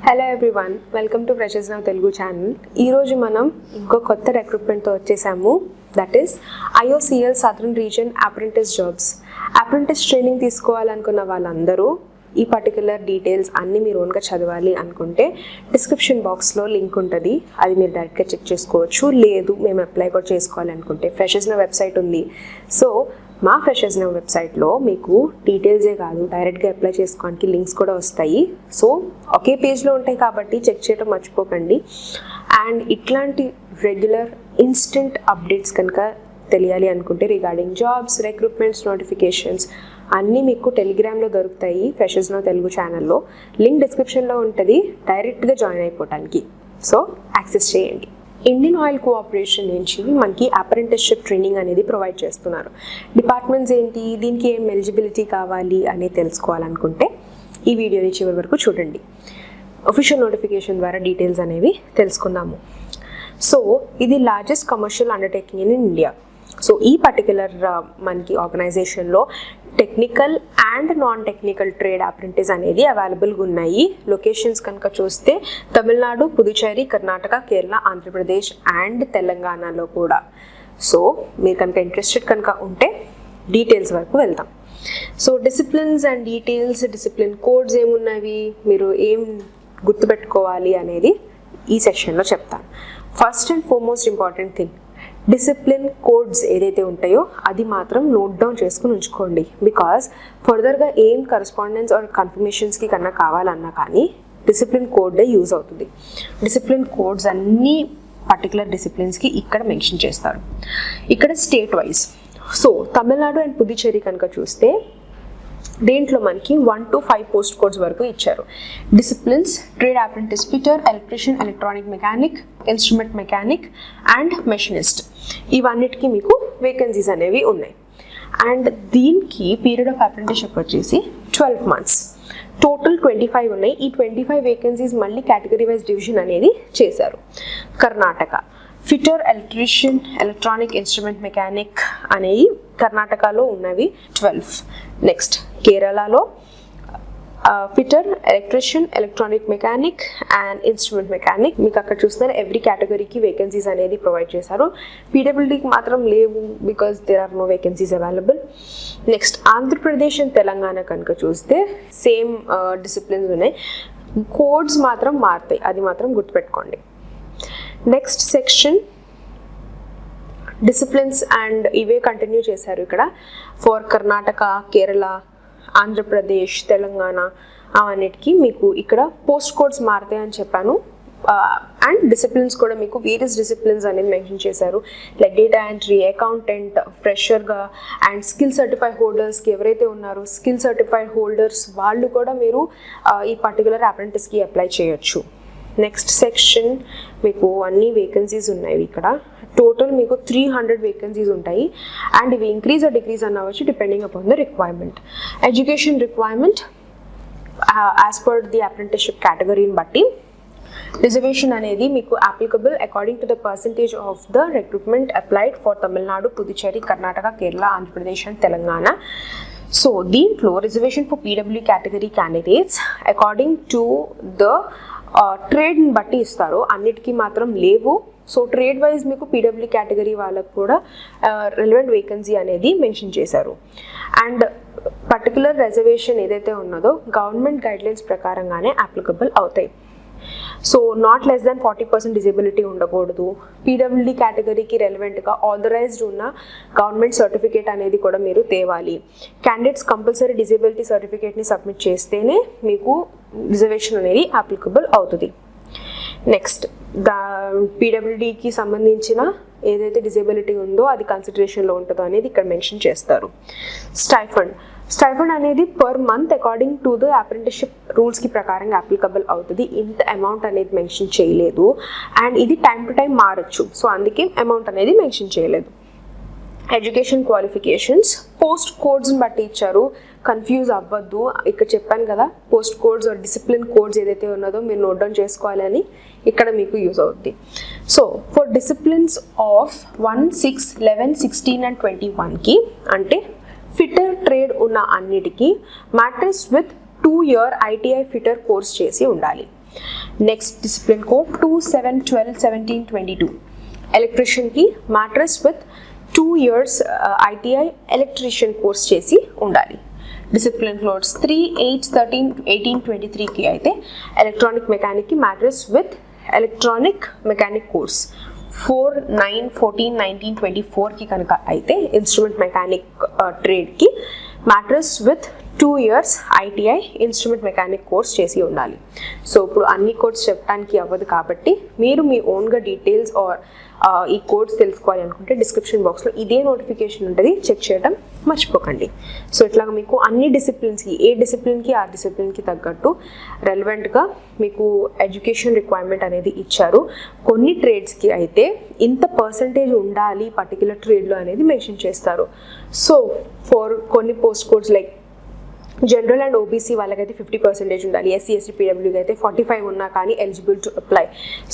Hello everyone, welcome to freshers now Telugu channel. ఈరోజు మనం ఇంకో కొత్త రిక్రూట్మెంట్తో వచ్చేసాము. That is IOCL southern region apprentice jobs. Apprentice training తీసుకోవాలనుకున్న వాళ్ళందరూ ఈ పర్టికులర్ డీటెయిల్స్ అన్నీ మీరు ఓన్గా చదవాలి అనుకుంటే డిస్క్రిప్షన్ బాక్స్లో లింక్ ఉంటుంది, అది మీరు డైరెక్ట్గా చెక్ చేసుకోవచ్చు. లేదు మేము అప్లై కూడా చేసుకోవాలనుకుంటే ఫ్రెషర్స్ నౌ వెబ్సైట్ ఉంది. సో మా ఫ్రెషర్స్ నౌ వెబ్సైట్లో మీకు డీటెయిల్సే కాదు, డైరెక్ట్గా అప్లై చేసుకోవడానికి లింక్స్ కూడా వస్తాయి. సో ఒకే పేజ్లో ఉంటాయి కాబట్టి చెక్ చేయడం మర్చిపోకండి. అండ్ ఇట్లాంటి రెగ్యులర్ ఇన్స్టెంట్ అప్డేట్స్ కనుక తెలియాలి అనుకుంటే రిగార్డింగ్ జాబ్స్, రిక్రూట్మెంట్స్, నోటిఫికేషన్స్ అన్నీ మీకు టెలిగ్రామ్లో దొరుకుతాయి ఫ్రెషర్స్ నౌ తెలుగు ఛానల్లో. లింక్ డిస్క్రిప్షన్లో ఉంటుంది, డైరెక్ట్గా జాయిన్ అయిపోవటానికి. సో యాక్సెస్ చేయండి. ఇండియన్ ఆయిల్ కోఆపరేషన్ నుంచి మనకి అప్రెంటిస్షిప్ ట్రైనింగ్ అనేది ప్రొవైడ్ చేస్తున్నారు. డిపార్ట్మెంట్స్ ఏంటి, దీనికి ఏం ఎలిజిబిలిటీ కావాలి అనేది తెలుసుకోవాలనుకుంటే ఈ వీడియోని చివరి వరకు చూడండి. అఫీషియల్ నోటిఫికేషన్ ద్వారా డీటెయిల్స్ అనేవి తెలుసుకుందాము. సో ఇది largest commercial undertaking in India. So ఈ పర్టికులర్ మనకి ఆర్గనైజేషన్లో technical and non technical trade apprentice అనేది అవైలబుల్గా ఉన్నాయి. లొకేషన్స్ కనుక చూస్తే తమిళనాడు, పుదుచ్చేరి, కర్ణాటక, కేరళ, ఆంధ్రప్రదేశ్ అండ్ తెలంగాణలో కూడా. సో మీరు కనుక ఇంట్రెస్టెడ్ కనుక ఉంటే డీటెయిల్స్ వరకు వెళ్దాం. So disciplines and details, discipline codes ఏమున్నవి, మీరు ఏం గుర్తుపెట్టుకోవాలి అనేది ఈ సెక్షన్లో చెప్తాను. First and foremost important thing, discipline codes ఏదైతే ఉంటాయో అది మాత్రం నోట్ డౌన్ చేసుకుని ఉంచుకోండి. బికాజ్ ఫర్దర్గా ఏం కరస్పాండెన్స్ ఆర్ కన్ఫర్మేషన్స్కి కన్నా కావాలన్నా కానీ డిసిప్లిన్ కోడే యూజ్ అవుతుంది. డిసిప్లిన్ కోడ్స్ అన్నీ పర్టికులర్ డిసిప్లిన్స్కి ఇక్కడ మెన్షన్ చేస్తారు. ఇక్కడ state wise. So Tamil Nadu and Puducherry కనుక చూస్తే దీంట్లో మనకి 1 to 5 పోస్ట్ కోడ్స్ వరకు ఇచ్చారు. Disciplines trade apprentice, fitter, electrician, electronic mechanic, instrument mechanic and machinist, ఇవన్నిటికీ మీకు వేకెన్సీస్ అనేవి ఉన్నాయి. అండ్ దీనికి పీరియడ్ ఆఫ్ అప్రెంటిస్షిప్ వచ్చేసి 12 months. టోటల్ 25 ఉన్నాయి. ఈ 25 వేకెన్సీస్ మళ్ళీ కేటగిరీ వైజ్ డివిజన్ అనేది చేశారు. Karnataka fitter, electrician, electronic, instrument mechanic అనేవి కర్ణాటకలో ఉన్నవి 12. నెక్స్ట్ కేరళలో fitter, electrician, electronic mechanic and instrument mechanic. మీకు అక్కడ చూస్తున్నారు ఎవ్రీ కేటగిరీకి వేకెన్సీస్ అనేది ప్రొవైడ్ చేశారు. పీడబ్ల్యూడీకి మాత్రం లేవు, because there are no vacancies available. Next Andhra Pradesh and Telangana కనుక చూస్తే సేమ్ డిసిప్లిన్స్ ఉన్నాయి, కోడ్స్ మాత్రం మారుతాయి, అది మాత్రం గుర్తుపెట్టుకోండి. నెక్స్ట్ సెక్షన్ డిసిప్లిన్స్ అండ్ ఇవే కంటిన్యూ చేశారు ఇక్కడ ఫర్ కర్ణాటక, కేరళ, ఆంధ్రప్రదేశ్, తెలంగాణ అవన్నిటికీ మీకు ఇక్కడ పోస్ట్ కోడ్స్ మారుతాయి అని చెప్పాను. అండ్ డిసిప్లిన్స్ కూడా మీకు వేరియస్ డిసిప్లిన్స్ అనేది మెన్షన్ చేశారు. లైక్ డేటా ఎంట్రీ, అకౌంటెంట్, ఫ్రెషర్గా అండ్ స్కిల్ సర్టిఫైడ్ హోల్డర్స్కి ఎవరైతే ఉన్నారో స్కిల్ సర్టిఫైడ్ హోల్డర్స్ వాళ్ళు కూడా మీరు ఈ పర్టికులర్ అప్రెంటిస్కి అప్లై చేయొచ్చు. నెక్స్ట్ సెక్షన్ మీకు అన్ని వేకెన్సీస్ ఉన్నాయి. ఇక్కడ టోటల్ మీకు 300 వేకెన్సీస్ ఉంటాయి. అండ్ ఇవి ఇంక్రీజ్ ఆర్ డిక్రీజ్ అవ్వచ్చు depending upon the requirement. Education requirement as per the apprenticeship కేటగిరీని బట్టి రిజర్వేషన్ అనేది మీకు applicable according to the percentage of the recruitment applied for Tamil Nadu, Puducherry, Karnataka, Kerala, Andhra Pradesh and Telangana. So దీంట్లో reservation for PW category candidates according to the ట్రేడ్ని బట్టి ఇస్తారు, అన్నిటికీ మాత్రం లేవు. So trade wise మీకు పీడబ్ల్యూ కేటగిరీ వాళ్ళకు కూడా రిలవెంట్ వేకెన్సీ అనేది మెన్షన్ చేశారు. అండ్ పర్టికులర్ రిజర్వేషన్ ఏదైతే ఉన్నదో గవర్నమెంట్ గైడ్లైన్స్ ప్రకారంగానే అప్లికబుల్ అవుతాయి. So not less than 40% disability ఉండకూడదు. పీడబ్ల్యూడీ కేటగిరీకి రెలవెంట్గా ఆథరైజ్డ్ ఉన్న గవర్నమెంట్ సర్టిఫికేట్ అనేది కూడా మీరు తేవాలి. క్యాండిడేట్స్ కంపల్సరీ డిజేబిలిటీ సర్టిఫికేట్ని సబ్మిట్ చేస్తేనే మీకు రిజర్వేషన్ అనేది అప్లికబుల్ అవుతుంది. నెక్స్ట్ పీడబ్ల్యూడీకి సంబంధించిన ఏదైతే డిజేబిలిటీ ఉందో అది కన్సిడరేషన్లో ఉంటుందో అనేది ఇక్కడ మెన్షన్ చేస్తారు. స్టైఫండ్ అనేది per month according to the apprenticeship రూల్స్కి ప్రకారంగా అప్లికబుల్ అవుతుంది. ఇంత అమౌంట్ అనేది మెన్షన్ చేయలేదు. అండ్ ఇది టైం టు టైం మారచ్చు, సో అందుకే అమౌంట్ అనేది మెన్షన్ చేయలేదు. ఎడ్యుకేషన్ క్వాలిఫికేషన్స్ పోస్ట్ కోడ్స్ని బట్టి ఇచ్చారు, కన్ఫ్యూజ్ అవ్వద్దు. ఇక్కడ చెప్పాను కదా post codes or discipline codes ఏదైతే ఉన్నదో మీరు నోట్ డౌన్ చేసుకోవాలని ఇక్కడ మీకు యూజ్ అవుతుంది. So for disciplines of 1, 6, 11, 16 and 21కి అంటే ఫిటర్ ట్రేడ్ ఉన్న అన్నిటికీ matrix with 2 year ITI fitter course చేసి ఉండాలి. నెక్స్ట్ డిసిప్లిన్ కోడ్ 27121722 ఎలక్ట్రీషియన్కి matrix with 2 years ITI electrician course చేసి ఉండాలి. డిసిప్లిన్ కోడ్స్ 3/8/13/18/23కి అయితే ఎలక్ట్రానిక్ మెకానిక్కి matrix with electronic mechanic course. 4/9/14/19/24కి కనుక అయితే ఇన్స్ట్రుమెంట్ మెకానిక్ ట్రేడ్కి matrix with 2 years ITI instrument mechanic course చేసి ఉండాలి. సో ఇప్పుడు అన్ని కోడ్స్ చెప్పడానికి అవ్వదు కాబట్టి మీరు మీ ఓన్గా డీటెయిల్స్ ఆర్ ఈ కోడ్స్ తెలుసుకోవాలి అనుకుంటే డిస్క్రిప్షన్ బాక్స్లో ఇదే నోటిఫికేషన్ ఉంటుంది, చెక్ చేయడం మర్చిపోకండి. సో ఇట్లాగా మీకు అన్ని డిసిప్లిన్స్కి ఏ డిసిప్లిన్కి ఆ డిసిప్లిన్కి తగ్గట్టు రెలవెంట్గా మీకు ఎడ్యుకేషన్ రిక్వైర్మెంట్ అనేది ఇచ్చారు. కొన్ని ట్రేడ్స్కి అయితే ఇంత పర్సంటేజ్ ఉండాలి పర్టికులర్ ట్రేడ్లో అనేది మెన్షన్ చేస్తారు. సో ఫర్ కొన్ని post codes like general and OBC వాళ్ళకైతే 50% ఉండాలి, ఎస్సీ ఎస్టీ పీడబ్ల్యూకి అయితే 45 ఉన్నా కానీ ఎలిజిబుల్ టు అప్లై.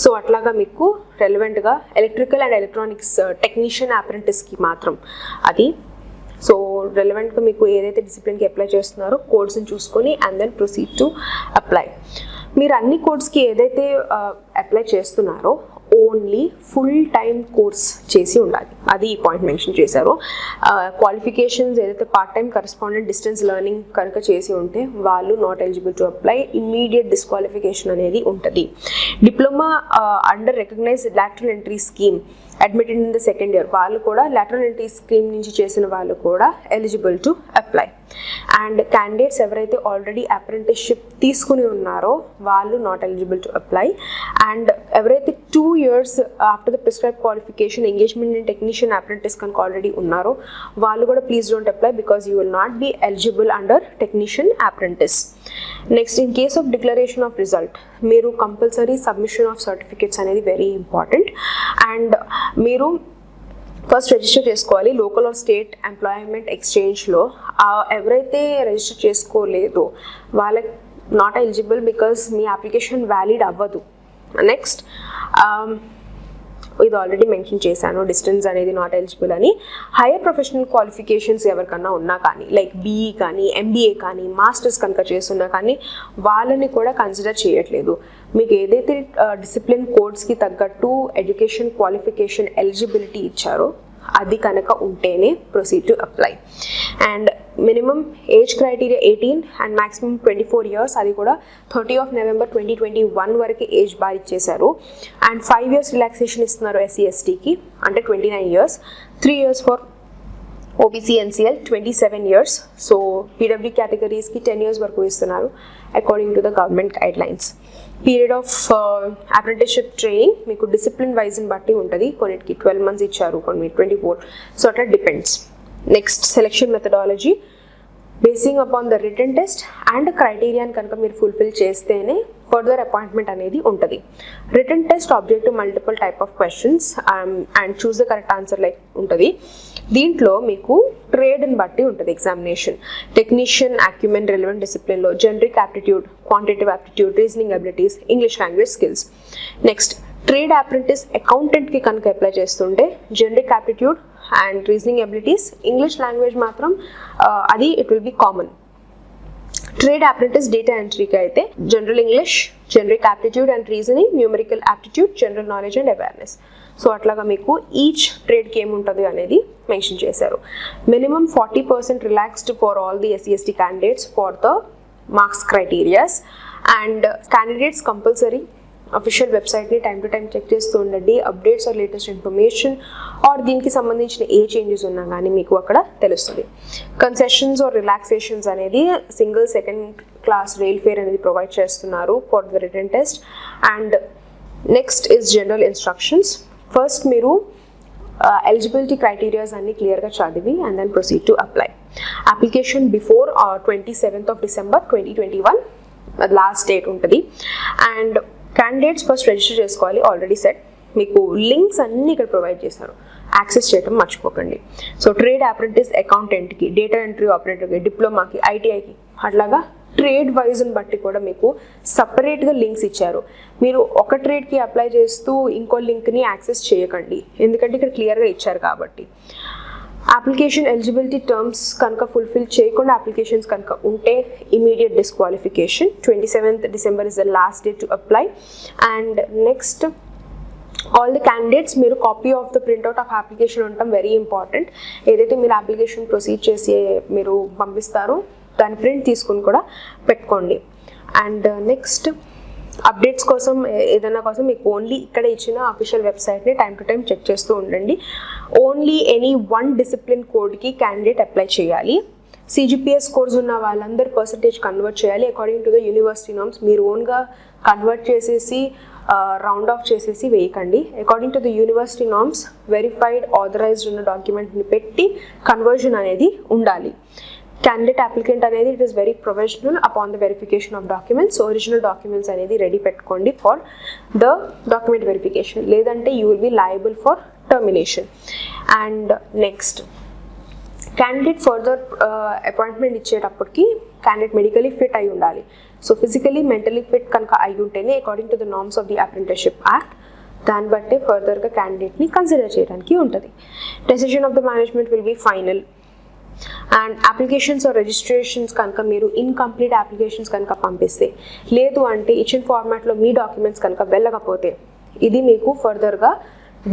సో అట్లాగా మీకు రెలవెంట్గా ఎలక్ట్రికల్ అండ్ ఎలక్ట్రానిక్స్ టెక్నీషియన్ అప్రెంటిస్కి మాత్రం అది. సో రెలవెంట్గా మీకు ఏదైతే డిసిప్లిన్కి అప్లై చేస్తున్నారో కోడ్స్ని చూసుకొని and then proceed to apply. మీరు అన్ని కోడ్స్కి ఏదైతే అప్లై చేస్తున్నారో ఓన్లీ ఫుల్ టైం కోర్స్ చేసి ఉండాలి, అది ఈ పాయింట్ మెన్షన్ చేశారు. క్వాలిఫికేషన్స్ ఏదైతే part time correspondent distance learning కనుక చేసి ఉంటే వాళ్ళు not eligible to apply, immediate disqualification అనేది ఉంటుంది. Diploma under recognised lateral entry scheme admitted in the second year వాళ్ళు కూడా లాటరల్ ఎంట్రీ స్కీమ్ నుంచి చేసిన వాళ్ళు కూడా eligible to apply. And candidates ఎవరైతే ఆల్రెడీ అప్రెంటిస్షిప్ తీసుకుని ఉన్నారో వాళ్ళు not eligible to apply. And ఎవరైతే 2 years after the prescribe qualification engagement in technician apprentice కనుక ఆల్రెడీ ఉన్నారో వాళ్ళు కూడా please don't apply because you will not be eligible under technician apprentice. Next in case of declaration of result మీరు compulsory submission of certificates అనేది very important. And మీరు first register చేసుకోవాలి local or state employment ఎక్స్చేంజ్లో. ఎవరైతే register చేసుకోలేదో వాళ్ళకి not eligible because మీ application valid అవ్వదు. నెక్స్ట్ ఇది ఆల్రెడీ మెన్షన్ చేశాను డిస్టెన్స్ అనేది నాట్ ఎలిజిబుల్ అని. హైయర్ ప్రొఫెషనల్ క్వాలిఫికేషన్స్ ఎవరికన్నా ఉన్నా కానీ లైక్ బీఈ కానీ ఎంబీఏ కానీ మాస్టర్స్ కనుక చేస్తున్నా కానీ వాళ్ళని కూడా కన్సిడర్ చేయట్లేదు. మీకు ఏదైతే డిసిప్లిన్ కోడ్స్కి తగ్గట్టు ఎడ్యుకేషన్ క్వాలిఫికేషన్ ఎలిజిబిలిటీ ఇచ్చారో అది కనుక ఉంటేనే proceed to apply. And minimum age criteria 18 and maximum 24 years, అది కూడా 30 November 2021 వరకు ఏజ్ బార్ ఇచ్చేశారు. అండ్ 5 years రిలాక్సేషన్ ఇస్తున్నారు ఎస్సీ ఎస్టీకి అంటే 29 years, 3 years for OBC NCL 27 years. So PW కేటగిరీస్కి 10 years వరకు ఇస్తున్నారు according to the government guidelines. Period of apprenticeship training మీకు డిసిప్లిన్ వైజ్ని బట్టి ఉంటుంది, కొన్నిటికి 12 months ఇచ్చారు, కొన్ని 24. సో అట్లా depends. Next selection methodology basing upon the written test and క్రైటీరియాని కనుక మీరు ఫుల్ఫిల్ చేస్తేనే ఫర్దర్ అపాయింట్మెంట్ అనేది ఉంటుంది. Written test objective multiple type of questions and choose the correct answer like ఉంటుంది. దీంట్లో మీకు ట్రేడ్ని బట్టి ఉంటుంది ఎగ్జామినేషన్. టెక్నీషియన్ అక్యుమెన్ రిలవెంట్ డిసిప్లిన్లో generic aptitude, quantitative aptitude, reasoning abilities, English language skills. Next trade apprentice అకౌంటెంట్కి కనుక అప్లై చేస్తుంటే generic aptitude and reasoning abilities, English language మాత్రం అది it will be common. Trade apprentice data ఎంట్రీకి అయితే general English, generic aptitude and reasoning, numerical aptitude, general knowledge and awareness. So అట్లాగా మీకు each ట్రేడ్కి ఏముంటుంది అనేది మెన్షన్ చేశారు. Minimum 40% relaxed for all the SC ST candidates for the marks criterias. And candidates compulsory official వెబ్సైట్ని time to time check చేస్తూ ఉండండి. Updates or latest information or దీనికి సంబంధించిన ఏ చేంజెస్ ఉన్నా కానీ మీకు అక్కడ తెలుస్తుంది. కన్సెషన్స్ ఆర్ రిలాక్సేషన్స్ అనేది single second class rail fare అనేది ప్రొవైడ్ చేస్తున్నారు for the written test. And next is general instructions. First మీరు ఎలిజిబిలిటీ క్రైటీరియాస్ అన్ని క్లియర్గా చదివి and then proceed to apply. Application before 27th December 2021 last date ఉంటుంది. And candidates first register చేసుకోవాలి. Already set మీకు links అన్నీ ఇక్కడ ప్రొవైడ్ చేశారు, యాక్సెస్ చేయడం మర్చిపోకండి. సో ట్రేడ్ అప్రెంటిస్ అకౌంటెంట్కి, డేటా ఎంట్రీ ఆపరేటర్కి, డిప్లొమాకి, ఐటీఐకి అట్లాగా ట్రేడ్ వైజ్ని బట్టి కూడా మీకు సపరేట్గా లింక్స్ ఇచ్చారు. మీరు ఒక ట్రేడ్కి అప్లై చేస్తూ ఇంకో లింక్ని యాక్సెస్ చేయకండి, ఎందుకంటే ఇక్కడ క్లియర్గా ఇచ్చారు కాబట్టి. అప్లికేషన్ ఎలిజిబిలిటీ టర్మ్స్ కనుక ఫుల్ఫిల్ చేయకుండా అప్లికేషన్స్ కనుక ఉంటే immediate disqualification. 27th December is the last day to apply. And next, all the candidates మీరు copy of the printout of application ఉండటం వెరీ ఇంపార్టెంట్. ఏదైతే మీరు అప్లికేషన్ ప్రొసీడ్ చేసి మీరు పంపిస్తారో దాని ప్రింట్ తీసుకుని కూడా పెట్టుకోండి. అండ్ నెక్స్ట్, అప్డేట్స్ కోసం ఏదైనా కోసం మీకు ఓన్లీ ఇక్కడ ఇచ్చిన అఫీషియల్ వెబ్సైట్ని టైం టు టైం చెక్ చేస్తూ ఉండండి. ఓన్లీ ఎనీ 1 డిసిప్లిన్ కోడ్కి క్యాండిడేట్ అప్లై చేయాలి. CGPS కోర్స్ ఉన్న వాళ్ళందరూ పర్సంటేజ్ కన్వర్ట్ చేయాలి according to the university norms. మీరు ఓన్గా కన్వర్ట్ చేసేసి రౌండ్ ఆఫ్ చేసేసి వేయకండి. According to the university norms verified authorised ఉన్న డాక్యుమెంట్ని పెట్టి కన్వర్జన్ అనేది ఉండాలి. క్యాండిడేట్ అప్లికెంట్ అనేది it is very professional upon the verification of documents. Original documents అనేది రెడీ పెట్టుకోండి ఫర్ ద డాక్యుమెంట్ వెరిఫికేషన్, లేదంటే you will B liable for termination. And next, candidate further appointment ఇచ్చేటప్పటికి క్యాండిడేట్ మెడికలీ ఫిట్ అయి ఉండాలి. So physically mentally fit కనుక అయి ఉంటేనే according to the norms of the apprenticeship act దాన్ని బట్టే ఫర్దర్గా క్యాండిడేట్ని కన్సిడర్ చేయడానికి ఉంటుంది. Decision of the management will be final. And applications or registrations కనుక మీరు ఇన్కంప్లీట్ అప్లికేషన్స్ కనుక పంపిస్తే, లేదు అంటే ఇచ్చిన ఫార్మాట్లో మీ డాక్యుమెంట్స్ కనుక వెళ్ళకపోతే ఇది మీకు ఫర్దర్గా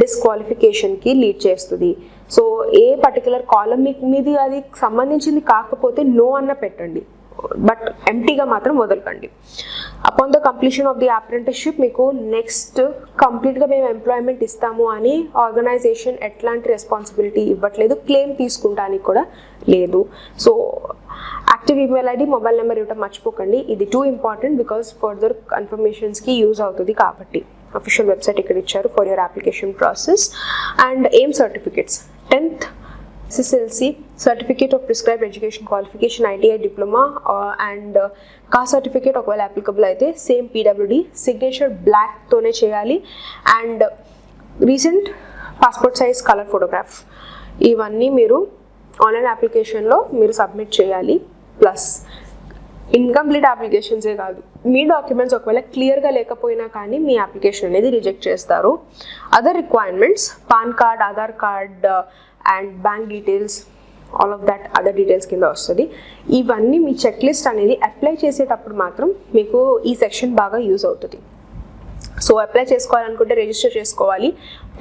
డిస్క్వాలిఫికేషన్కి లీడ్ చేస్తుంది. సో ఏ పర్టికులర్ కాలం మీకు మీది అది సంబంధించింది కాకపోతే నో అన్న పెట్టండి, బట్ ఎంటీగా మాత్రం వదలకండి. Upon the completion of the apprenticeship మీకు నెక్స్ట్ కంప్లీట్గా మేము ఎంప్లాయ్మెంట్ ఇస్తాము అని ఆర్గనైజేషన్ ఎట్లాంటి రెస్పాన్సిబిలిటీ ఇవ్వట్లేదు, క్లెయిమ్ తీసుకుంటానికి కూడా లేదు. So active email ID, mobile number ఇవ్వటం మర్చిపోకండి. ఇది టూ ఇంపార్టెంట్ బికాస్ ఫర్దర్ కన్ఫర్మేషన్స్కి యూజ్ అవుతుంది కాబట్టి. అఫీషియల్ వెబ్సైట్ ఇక్కడ ఇచ్చారు for your application process. And ఏం certificates, 10th SSLC, Certificate of Prescribed Education Qualification, ITI Diploma and cost certificate ఒకవేళ అప్లికబుల్ అయితే సేమ్ PWD, సిగ్నేచర్ బ్లాక్తోనే చేయాలి. And recent passport size colour photograph, ఇవన్నీ మీరు ఆన్లైన్ అప్లికేషన్లో మీరు సబ్మిట్ చేయాలి. ప్లస్ ఇన్కంప్లీట్ అప్లికేషన్సే కాదు, మీ డాక్యుమెంట్స్ ఒకవేళ క్లియర్గా లేకపోయినా కానీ మీ అప్లికేషన్ అనేది రిజెక్ట్ చేస్తారు. Other requirements, pan card, Aadhaar card and bank details, all of that other details కింద వస్తుంది. ఇవన్నీ మీ చెక్ లిస్ట్ అనేది అప్లై చేసేటప్పుడు మాత్రం మీకు ఈ సెక్షన్ బాగా యూజ్ అవుతుంది. సో అప్లై చేసుకోవాలనుకుంటే రిజిస్టర్ చేసుకోవాలి.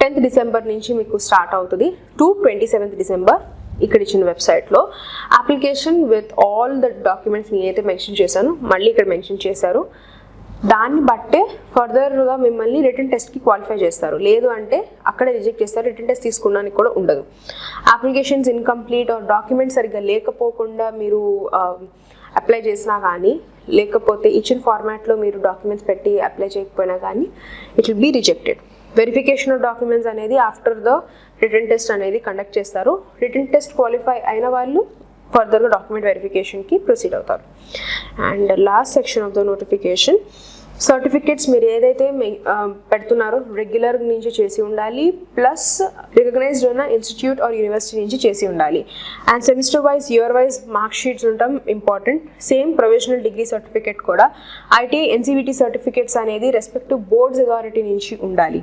10th December నుంచి మీకు స్టార్ట్ అవుతుంది టు 27th December ఇక్కడ ఇచ్చిన వెబ్సైట్లో. Application with all the documents నేనైతే మెన్షన్ చేశాను, మళ్ళీ ఇక్కడ మెన్షన్ చేశారు. దాన్ని బట్టే ఫర్దర్గా మిమ్మల్ని రిటర్న్ టెస్ట్కి క్వాలిఫై చేస్తారు, లేదు అంటే అక్కడ రిజెక్ట్ చేస్తారు, రిటర్న్ టెస్ట్ తీసుకోవడానికి కూడా ఉండదు. అప్లికేషన్స్ ఇన్కంప్లీట్ ఆర్ డాక్యుమెంట్స్ సరిగ్గా లేకపోకుండా మీరు అప్లై చేసినా కానీ, లేకపోతే ఇచ్చిన ఫార్మాట్లో మీరు డాక్యుమెంట్స్ పెట్టి అప్లై చేయకపోయినా కానీ it will be rejected. Verification of documents అనేది ఆఫ్టర్ ద రిటర్న్ టెస్ట్ అనేది కండక్ట్ చేస్తారు. రిటర్న్ టెస్ట్ క్వాలిఫై అయిన వాళ్ళు ఫర్దర్గా డాక్యుమెంట్ వెరిఫికేషన్కి ప్రొసీడ్ అవుతారు. And last section of the notification, certificates మీరు ఏదైతే పెడుతున్నారో రెగ్యులర్ నుంచి చేసి ఉండాలి, ప్లస్ రికగ్నైజ్డ్ ఉన్న ఇన్స్టిట్యూట్ ఆర్ యూనివర్సిటీ నుంచి చేసి ఉండాలి. And semester wise, year wise mark sheets ఉండటం important. Same professional degree certificate కూడా, ITI NCVT సర్టిఫికేట్స్ అనేది రెస్పెక్టివ్ బోర్డ్స్ అథారిటీ నుంచి ఉండాలి.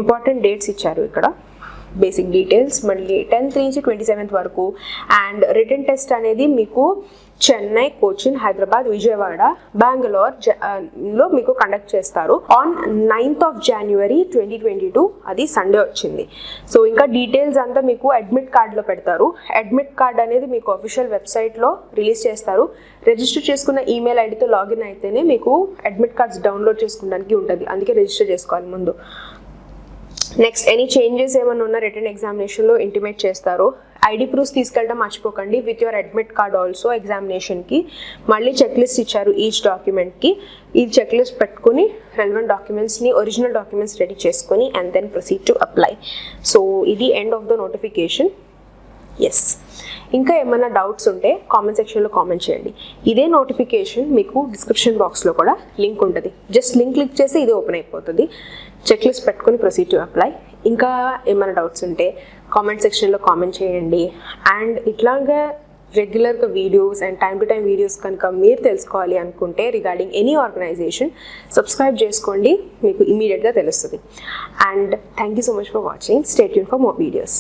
ఇంపార్టెంట్ డేట్స్ ఇచ్చారు ఇక్కడ, బేసిక్ డీటెయిల్స్. మళ్ళీ 10th నుంచి 27th వరకు. అండ్ రిటర్న్ టెస్ట్ అనేది మీకు చెన్నై, కోచిన్, హైదరాబాద్, విజయవాడ, బెంగళూరులో మీకు కండక్ట్ చేస్తారు ఆన్ 9th of January 2022. అది సండే వచ్చింది. సో ఇంకా డీటెయిల్స్ అంతా మీకు అడ్మిట్ కార్డ్లో పెడతారు. అడ్మిట్ కార్డ్ అనేది మీకు అఫీషియల్ వెబ్సైట్లో రిలీజ్ చేస్తారు. రిజిస్టర్ చేసుకున్న ఈమెయిల్ ఐడితో లాగిన్ అయితేనే మీకు అడ్మిట్ కార్డ్స్ డౌన్లోడ్ చేసుకోవడానికి ఉంటుంది, అందుకే రిజిస్టర్ చేసుకోవాలి ముందు. నెక్స్ట్, ఎనీ చేంజెస్ ఏమైనా ఉన్న రిటర్న్ ఎగ్జామినేషన్లో ఇంటిమేట్ చేస్తారు. ID ప్రూఫ్స్ తీసుకెళ్ళడం మర్చిపోకండి with your admit card also ఎగ్జామినేషన్కి. మళ్ళీ చెక్ లిస్ట్ ఇచ్చారు ఈచ్ డాక్యుమెంట్కి. ఈ చెక్ లిస్ట్ పెట్టుకుని రెలవెంట్ డాక్యుమెంట్స్ని, ఒరిజినల్ డాక్యుమెంట్స్ రెడీ చేసుకొని and then proceed to apply. So ఇది end of the notification. Yes, ఇంకా ఏమైనా డౌట్స్ ఉంటే కామెంట్ సెక్షన్లో కామెంట్ చేయండి. ఇదే నోటిఫికేషన్ మీకు డిస్క్రిప్షన్ బాక్స్లో కూడా లింక్ ఉంటుంది. జస్ట్ లింక్ క్లిక్ చేసి ఇది ఓపెన్ అయిపోతుంది. చెక్ లిస్ట్ పెట్టుకొని ప్రొసీడ్ టు అప్లై. ఇంకా ఏమైనా డౌట్స్ ఉంటే కామెంట్ సెక్షన్లో కామెంట్ చేయండి. అండ్ ఇట్లాగా రెగ్యులర్గా videos and time to time videos కనుక మీరు తెలుసుకోవాలి అనుకుంటే రిగార్డింగ్ ఎనీ ఆర్గనైజేషన్ సబ్స్క్రైబ్ చేసుకోండి, మీకు ఇమీడియట్గా తెలుస్తుంది. And thank you so much for watching. Stay tune for more videos.